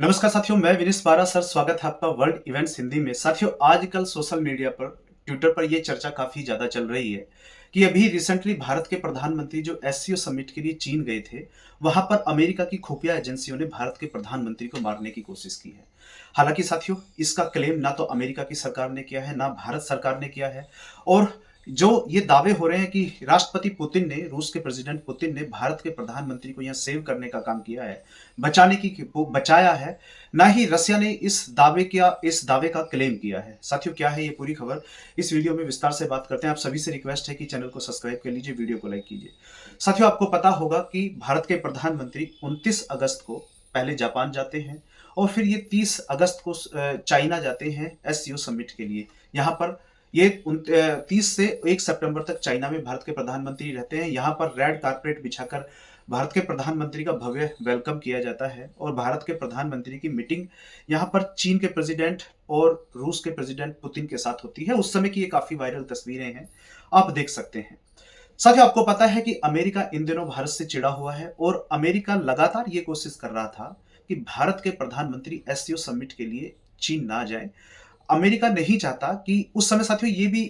नमस्कार साथियों, मैं विनीश पारा सर, स्वागत है आपका वर्ल्ड इवेंट्स हिंदी में। साथियों, आजकल सोशल मीडिया पर, ट्विटर पर ये चर्चा काफ़ी ज़्यादा चल रही है कि अभी रिसेंटली भारत के प्रधानमंत्री जो एससीओ समिट के लिए चीन गए थे, वहाँ पर अमेरिका की खुफिया एजेंसियों ने भारत के प्रधानमंत्री को मारने की कोशिश की है। हालाँकि साथियों, इसका क्लेम ना तो अमेरिका की सरकार ने किया है, ना भारत सरकार ने किया है। और जो ये दावे हो रहे हैं कि राष्ट्रपति पुतिन ने, रूस के प्रेसिडेंट पुतिन ने भारत के प्रधानमंत्री को यहाँ सेव करने का काम किया है, बचाने की वो बचाया है, ना ही रसिया ने इस दावे का क्लेम किया है। साथियों, क्या है ये पूरी खबर, इस वीडियो में विस्तार से बात करते हैं। आप सभी से रिक्वेस्ट है कि चैनल को सब्सक्राइब कर लीजिए, वीडियो को लाइक कीजिए। साथियों, आपको पता होगा कि भारत के प्रधानमंत्री 29 अगस्त को पहले जापान जाते हैं और फिर ये 30 अगस्त को चाइना जाते हैं एससीओ समिट के लिए। यहाँ पर ये 30 से 1 सितंबर तक चाइना में भारत के प्रधानमंत्री रहते हैं। यहाँ पर रेड कारपेट बिछाकर भारत के प्रधानमंत्री का भव्य वेलकम किया जाता है और भारत के प्रधानमंत्री की मीटिंग यहाँ पर चीन के प्रेसिडेंट और रूस के प्रेसिडेंट पुतिन के साथ होती है। उस समय की ये काफी वायरल तस्वीरें हैं, आप देख सकते हैं। साथियों, आपको पता है कि अमेरिका इन दिनों भारत से चिढ़ा हुआ है और अमेरिका लगातार ये कोशिश कर रहा था कि भारत के प्रधानमंत्री एससीओ समिट के लिए चीन ना जाए। अमेरिका नहीं चाहता कि उस समय साथियों ये भी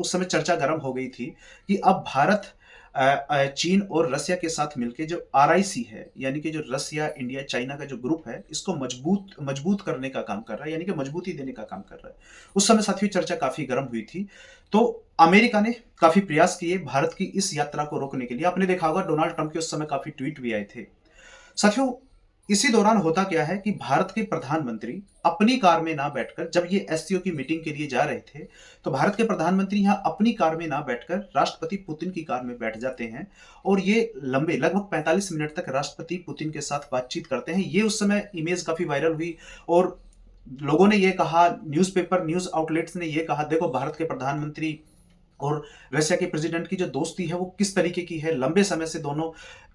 उस समय चर्चा गर्म हो गई थी कि अब भारत चीन और रसिया के साथ मिलकर जो आरआईसी है, यानी कि जो रसिया, इंडिया, चाइना का जो ग्रुप है, इसको मजबूत मजबूत करने का काम कर रहा है, यानी कि मजबूती देने का काम कर रहा है। उस समय साथियों चर्चा काफी गर्म हुई थी। तो अमेरिका ने काफी प्रयास किए भारत की इस यात्रा को रोकने के लिए। आपने देखा होगा डोनाल्ड ट्रंप के उस समय काफी ट्वीट भी आए थे। साथियों, इसी दौरान होता क्या है कि भारत के प्रधानमंत्री अपनी कार में ना बैठकर, जब ये एससीओ की मीटिंग के लिए जा रहे थे, तो भारत के प्रधानमंत्री यहां अपनी कार में ना बैठकर राष्ट्रपति पुतिन की कार में बैठ जाते हैं और ये लंबे लगभग 45 मिनट तक राष्ट्रपति पुतिन के साथ बातचीत करते हैं। ये उस समय इमेज काफी वायरल हुई और लोगों ने ये कहा, न्यूज़पेपर, न्यूज़ आउटलेट्स ने ये कहा, देखो भारत के प्रधानमंत्री और रशिया के प्रेसिडेंट की जो दोस्ती है वो किस तरीके की है। लंबे समय से दोनों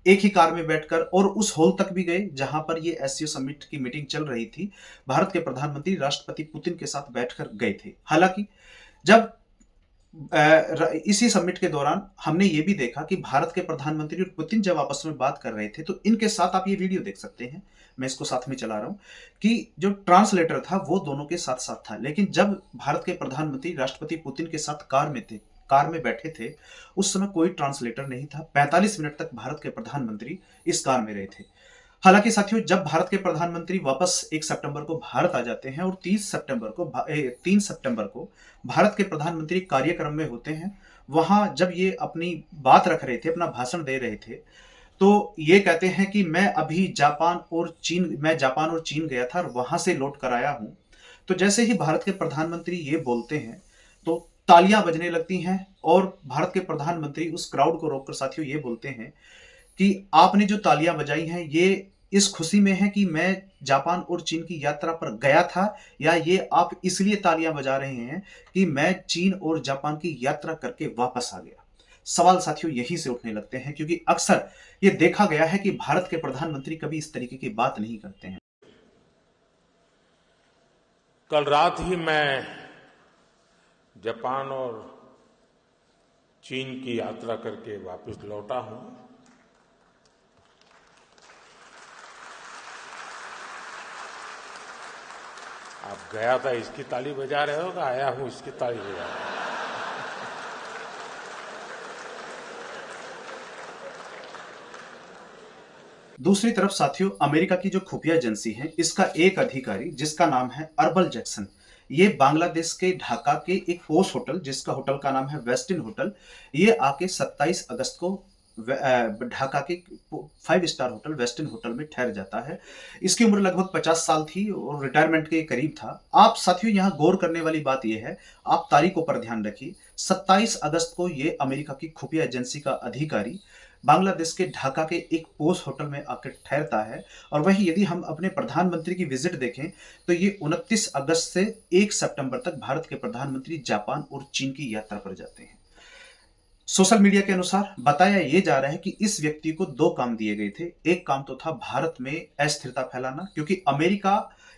एक ही कार में बैठकर और उस हॉल तक भी गए जहां पर ये एससीओ समिट की मीटिंग चल रही थी। भारत के प्रधानमंत्री राष्ट्रपति पुतिन के साथ बैठकर गए थे। हालांकि जब इसी समिट के दौरान हमने ये भी देखा कि भारत के प्रधानमंत्री और पुतिन जब आपस में बात कर रहे थे, तो इनके साथ आप ये वीडियो देख सकते हैं, मैं इसको साथ में चला रहा हूं, कि जो ट्रांसलेटर था वो दोनों के साथ साथ था। लेकिन जब भारत के प्रधानमंत्री राष्ट्रपति पुतिन के साथ कार में बैठे थे, उस समय कोई ट्रांसलेटर नहीं था। 45 मिनट तक भारत के प्रधानमंत्री इस कार में रहे थे। हालांकि साथियों, जब भारत के प्रधानमंत्री वापस 1 सितंबर को भारत आ जाते हैं और 3 सितंबर को भारत के प्रधानमंत्री कार्यक्रम में होते हैं, वहां जब ये अपनी बात रख रहे थे, अपना भाषण दे रहे थे, तो ये कहते हैं कि मैं जापान और चीन गया था और वहां से लौट कर आया हूं। तो जैसे ही भारत के प्रधानमंत्री ये बोलते हैं, तो तालियां बजने लगती हैं और भारत के प्रधानमंत्री उस क्राउड को रोककर साथियों ये बोलते हैं कि आपने जो तालियां बजाई हैं, ये इस खुशी में है कि मैं जापान और चीन की यात्रा पर गया था, या ये आप इसलिए तालियां बजा रहे हैं कि मैं चीन और जापान की यात्रा करके वापस आ गया। सवाल साथियों यहीं से उठने लगते हैं, क्योंकि अक्सर ये देखा गया है कि भारत के प्रधानमंत्री कभी इस तरीके की बात नहीं करते हैं। कल रात ही मैं जापान और चीन की यात्रा करके वापस लौटा हूं। आप गया था इसकी ताली बजा रहे हो कि आया हूं इसकी ताली बजा रहे हो? दूसरी तरफ साथियों, अमेरिका की जो खुफिया एजेंसी है, इसका एक अधिकारी जिसका नाम है अर्बल जैक्सन, ये बांग्लादेश के ढाका के एक पोस्ट होटल, जिसका होटल का नाम है वेस्टिन होटल, ये आके 27 अगस्त को ढाका के 5 स्टार होटल वेस्टिन होटल में ठहर जाता है। इसकी उम्र लगभग 50 साल थी और रिटायरमेंट के करीब था। आप साथियों यहाँ गौर करने वाली बात यह है, आप तारीखों पर ध्यान रखिए। 27 अगस्त को ये अमेरिका की खुफिया एजेंसी का अधिकारी बांग्लादेश के ढाका के एक पोस्ट होटल में आकर ठहरता है। और वहीं यदि हम अपने प्रधानमंत्री की विजिट देखें, तो ये 29 अगस्त से 1 सितंबर तक भारत के प्रधानमंत्री जापान और चीन की यात्रा पर जाते हैं। सोशल मीडिया के अनुसार बताया यह जा रहा है कि इस व्यक्ति को 2 काम दिए गए थे। एक काम तो था भारत में अस्थिरता फैलाना, क्योंकि अमेरिका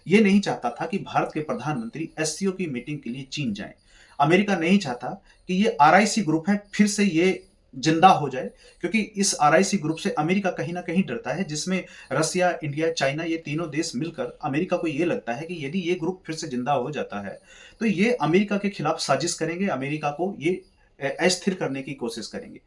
ये नहीं चाहता था कि भारत के प्रधानमंत्री एससीओ की मीटिंग के लिए चीन जाएं। अमेरिका नहीं चाहता कि ये आरआईसी ग्रुप है फिर से ये जिंदा हो जाए, क्योंकि इस आरआईसी ग्रुप से अमेरिका कहीं ना कहीं डरता है, जिसमें रसिया, इंडिया, चाइना, ये तीनों देश मिलकर अमेरिका को ये लगता है कि यदि ये ग्रुप फिर से जिंदा हो जाता है तो ये अमेरिका के खिलाफ साजिश करेंगे, अमेरिका को ये अस्थिर करने की कोशिश करेंगे।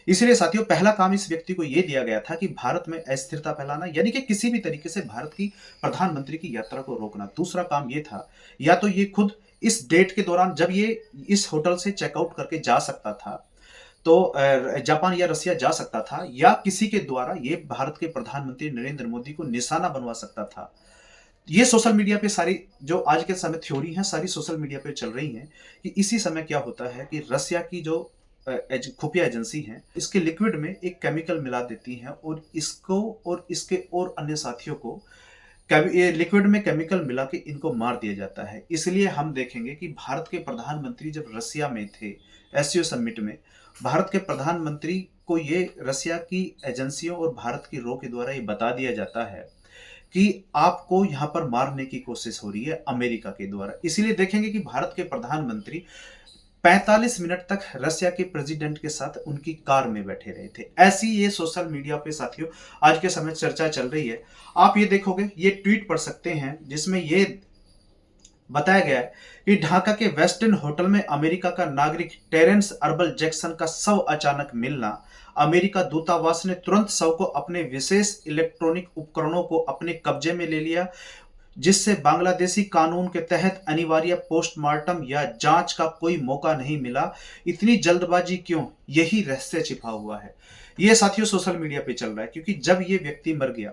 इसलिए साथियों, पहला काम इस व्यक्ति को यह दिया गया था कि भारत में अस्थिरता फैलाना, यानी कि किसी भी तरीके से भारत की प्रधानमंत्री की यात्रा को रोकना। दूसरा काम यह था, या तो ये खुद इस डेट के दौरान जब ये इस होटल से चेकआउट करके जा सकता था, तो जापान या रसिया जा सकता था, या किसी के द्वारा ये भारत के प्रधानमंत्री नरेंद्र मोदी को निशाना बनवा सकता था। ये सोशल मीडिया पे सारी जो आज के समय थ्योरी है, सारी सोशल मीडिया पे चल रही हैं कि इसी समय क्या होता है कि रसिया की जो खुफिया एजेंसी है, इसके लिक्विड में एक केमिकल मिला देती है और इसको और इसके और अन्य साथियों को ये लिक्विड में केमिकल मिला के इनको मार दिया जाता है। इसलिए हम देखेंगे कि भारत के प्रधानमंत्री जब रसिया में थे एससीओ समिट में, भारत के प्रधानमंत्री को ये रसिया की एजेंसियों और भारत की रो के द्वारा ये बता दिया जाता है कि आपको यहां पर मारने की कोशिश हो रही है अमेरिका के द्वारा। इसीलिए देखेंगे कि भारत के प्रधानमंत्री 45 मिनट तक रसिया के प्रेसिडेंट के साथ उनकी कार में बैठे रहे थे। ऐसी ये सोशल मीडिया पे साथियों आज के समय चर्चा चल रही है। आप ये देखोगे, ये ट्वीट पढ़ सकते हैं जिसमें ये बताया गया है कि ढाका के वेस्टर्न होटल में अमेरिका का नागरिक टेरेंस अर्बल जैक्सन का शव अचानक मिलना, अमेरिका दूतावास ने तुरंत शव को अपने विशेष इलेक्ट्रॉनिक उपकरणों को अपने कब्जे में ले लिया, जिससे बांग्लादेशी कानून के तहत अनिवार्य पोस्टमार्टम या जांच का कोई मौका नहीं मिला। इतनी जल्दबाजी क्यों? यही रहस्य छिपा हुआ है। ये साथियों सोशल मीडिया पे चल रहा है, क्योंकि जब ये व्यक्ति मर गया,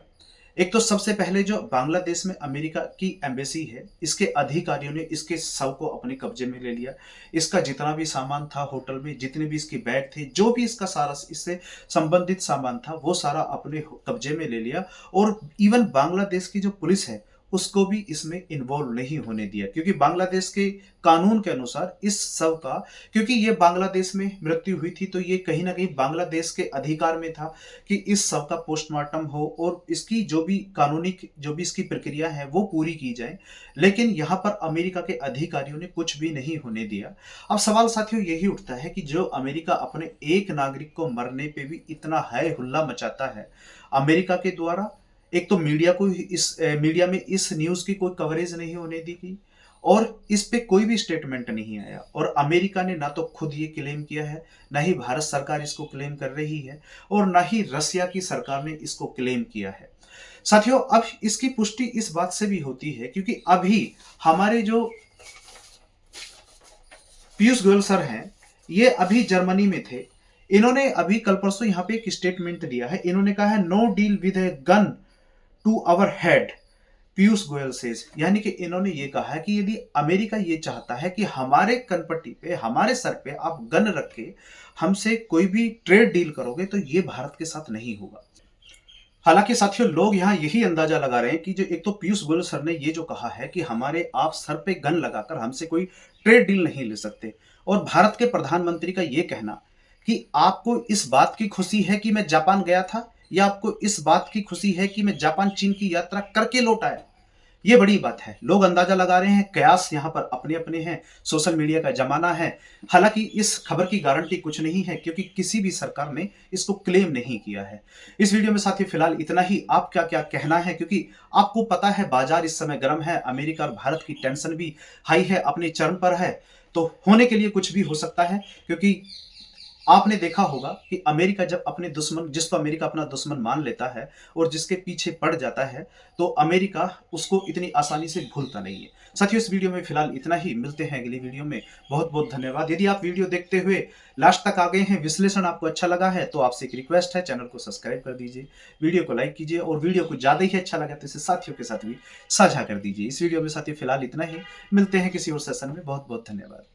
एक तो सबसे पहले जो बांग्लादेश में अमेरिका की एम्बेसी है, इसके अधिकारियों ने इसके शव को अपने कब्जे में ले लिया। इसका जितना भी सामान था होटल में, जितने भी इसके बैग थे, जो भी इसका सारा इससे संबंधित सामान था, वो सारा अपने कब्जे में ले लिया। और इवन बांग्लादेश की जो पुलिस है उसको भी इसमें इन्वॉल्व नहीं होने दिया, क्योंकि बांग्लादेश के कानून के अनुसार इस शव का, क्योंकि ये बांग्लादेश में मृत्यु हुई थी, तो ये कहीं ना कहीं बांग्लादेश के अधिकार में था कि इस शव का पोस्टमार्टम हो और इसकी जो भी कानूनी जो भी इसकी प्रक्रिया है वो पूरी की जाए। लेकिन यहाँ पर अमेरिका के अधिकारियों ने कुछ भी नहीं होने दिया। अब सवाल साथियों यही उठता है कि जो अमेरिका अपने एक नागरिक को मरने पे भी इतना है हुल्ला मचाता है अमेरिका के द्वारा, एक तो मीडिया को मीडिया में इस न्यूज की कोई कवरेज नहीं होने दी गई और इस पे कोई भी स्टेटमेंट नहीं आया, और अमेरिका ने ना तो खुद ये क्लेम किया है, ना ही भारत सरकार इसको क्लेम कर रही है, और ना ही रसिया की सरकार ने इसको क्लेम किया है। साथियों, अब इसकी पुष्टि इस बात से भी होती है क्योंकि अभी हमारे जो पीयूष गोयल सर हैं, ये अभी जर्मनी में थे। इन्होंने अभी कल परसों यहाँ पे एक स्टेटमेंट दिया है। इन्होंने कहा है, no deal with a gun to our head, Piyush Goyal says, यानी कि इन्होंने ये कहा है कि यदि अमेरिका ये चाहता है कि हमारे कनपट्टी पे, हमारे सर पे आप गन रख के हमसे कोई भी ट्रेड डील करोगे तो ये भारत के साथ नहीं होगा। हालांकि साथियों, लोग यहाँ यही अंदाजा लगा रहे हैं कि जो एक तो पीयूष गोयल सर ने ये जो कहा है कि हमारे आप सर पे गन लगाकर हमसे कोई ट्रेड डील नहीं ले सकते, और भारत के प्रधानमंत्री का ये कहना कि आपको इस बात की खुशी है कि मैं जापान गया था, या आपको इस बात की खुशी है कि मैं जापान चीन की यात्रा करके लौट आया, ये बड़ी बात है। लोग अंदाजा लगा रहे हैं, कयास यहाँ पर अपने अपने हैं, सोशल मीडिया का जमाना है। हालांकि इस खबर की गारंटी कुछ नहीं है क्योंकि किसी भी सरकार ने इसको क्लेम नहीं किया है। इस वीडियो में साथियों फिलहाल इतना ही। आप क्या क्या कहना है, क्योंकि आपको पता है बाजार इस समय गर्म है, अमेरिका और भारत की टेंशन भी हाई है, अपने चरम पर है, तो होने के लिए कुछ भी हो सकता है। क्योंकि आपने देखा होगा कि अमेरिका जब अपने दुश्मन, जिसको अमेरिका अपना दुश्मन मान लेता है और जिसके पीछे पड़ जाता है, तो अमेरिका उसको इतनी आसानी से भूलता नहीं है। साथियों, इस वीडियो में फिलहाल इतना ही। मिलते हैं अगली वीडियो में। बहुत बहुत धन्यवाद। यदि आप वीडियो देखते हुए लास्ट तक आ गए हैं, विश्लेषण आपको अच्छा लगा है, तो आपसे एक रिक्वेस्ट है, चैनल को सब्सक्राइब कर दीजिए, वीडियो को लाइक कीजिए, और वीडियो को ज्यादा ही अच्छा लगा तो इसे साथियों के साथ भी साझा कर दीजिए। इस वीडियो में साथियों फिलहाल इतना ही। मिलते हैं किसी और सेशन में। बहुत बहुत धन्यवाद।